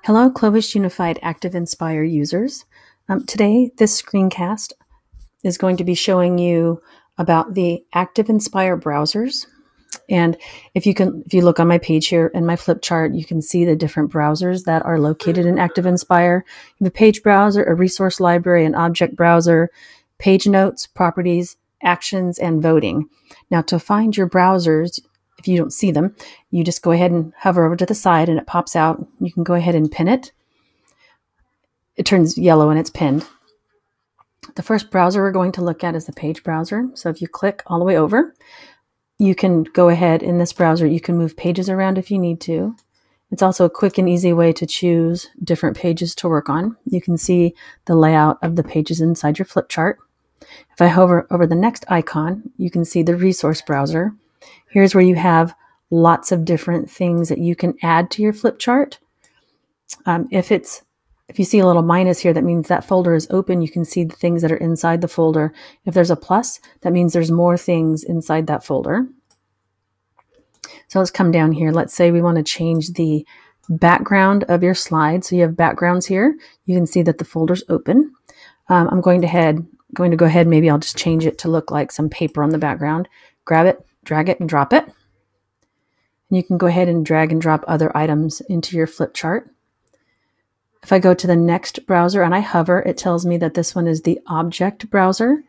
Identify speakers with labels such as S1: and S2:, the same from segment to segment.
S1: Hello, Clovis Unified ActiveInspire users. Today, this screencast is going to be showing you about the ActiveInspire browsers. And if you look on my page here in my flip chart, you can see the different browsers that are located in ActiveInspire. You have a page browser, a resource library, an object browser, page notes, properties, actions, and voting. Now, to find your browsers, if you don't see them, you just go ahead and hover over to the side and it pops out. You can go ahead and pin it. It turns yellow and it's pinned. The first browser we're going to look at is the page browser. So if you click all the way over, you can go ahead in this browser. You can move pages around if you need to. It's also a quick and easy way to choose different pages to work on. You can see the layout of the pages inside your flip chart. If I hover over the next icon, you can see the resource browser. Here's where you have lots of different things that you can add to your flip chart. If you see a little minus here, that means that folder is open. You can see the things that are inside the folder. If there's a plus, that means there's more things inside that folder. So let's come down here. Let's say we want to change the background of your slide. So you have backgrounds here. You can see that the folder's open. I'm going to go ahead, maybe I'll just change it to look like some paper on the background. Grab it, drag it, and drop it. And you can go ahead and drag and drop other items into your flip chart. If I go to the next browser and I hover, it tells me that this one is the object browser.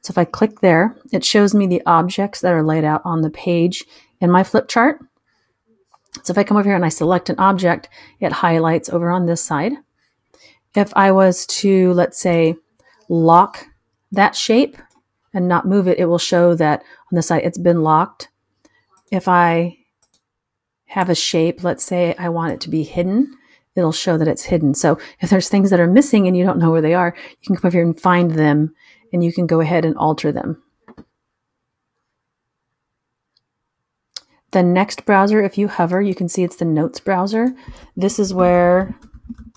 S1: So if I click there, it shows me the objects that are laid out on the page in my flip chart. So if I come over here and I select an object, it highlights over on this side. If I was to, let's say, lock that shape and not move it, it will show that on the side it's been locked. If I have a shape, let's say I want it to be hidden, it'll show that it's hidden. So if there's things that are missing and you don't know where they are, you can come over here and find them and you can go ahead and alter them. The next browser, if you hover, you can see it's the notes browser. This is where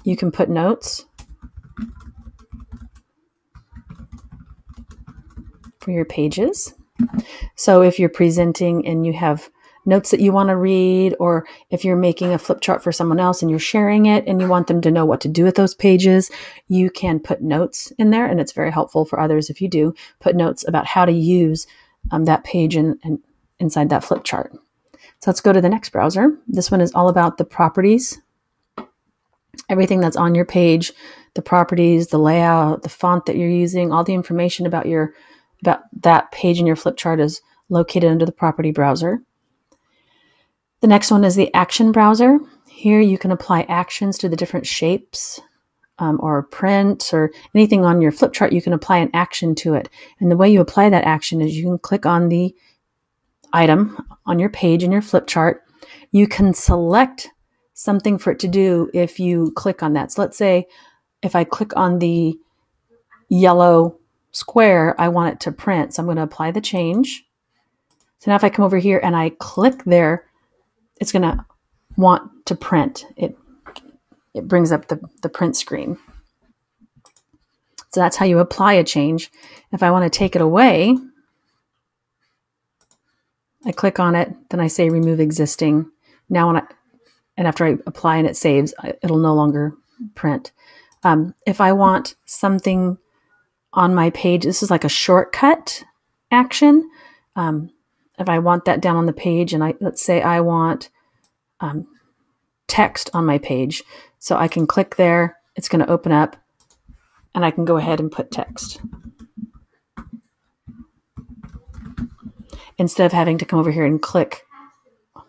S1: you can put notes for your pages. So if you're presenting and you have notes that you want to read, or if you're making a flip chart for someone else and you're sharing it and you want them to know what to do with those pages, you can put notes in there, and it's very helpful for others if you do put notes about how to use that page and inside that flip chart. So let's go to the next browser. This one is all about the properties. Everything that's on your page, the properties, the layout, the font that you're using, all the information about that page in your flip chart is located under the property browser. The next one is the action browser. Here you can apply actions to the different shapes or print or anything on your flip chart. You can apply an action to it. And the way you apply that action is you can click on the item on your page in your flip chart. You can select something for it to do if you click on that. So let's say if I click on the yellow square, I want it to print. So I'm going to apply the change. So now if I come over here and I click there, it's going to want to print. It brings up the print screen. So that's how you apply a change. If I want to take it away, I click on it, then I say remove existing. Now after I apply and it saves, it'll no longer print. If I want something on my page, this is like a shortcut action. If I want that down on the page, and let's say I want text on my page, so I can click there, it's going to open up, and I can go ahead and put text. Instead of having to come over here and click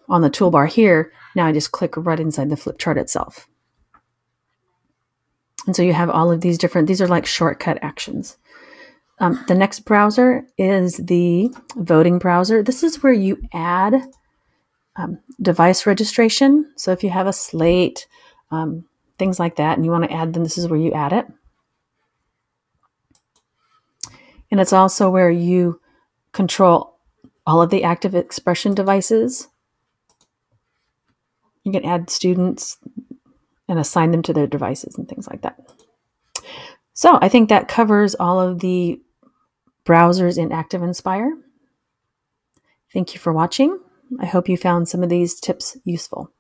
S1: on the toolbar here, now I just click right inside the flip chart itself. And so you have all of these are like shortcut actions. The next browser is the voting browser. This is where you add device registration. So if you have a slate, things like that, and you want to add them, this is where you add it. And it's also where you control all of the active expression devices. You can add students and assign them to their devices and things like that. So I think that covers all of the browsers in ActiveInspire. Thank you for watching. I hope you found some of these tips useful.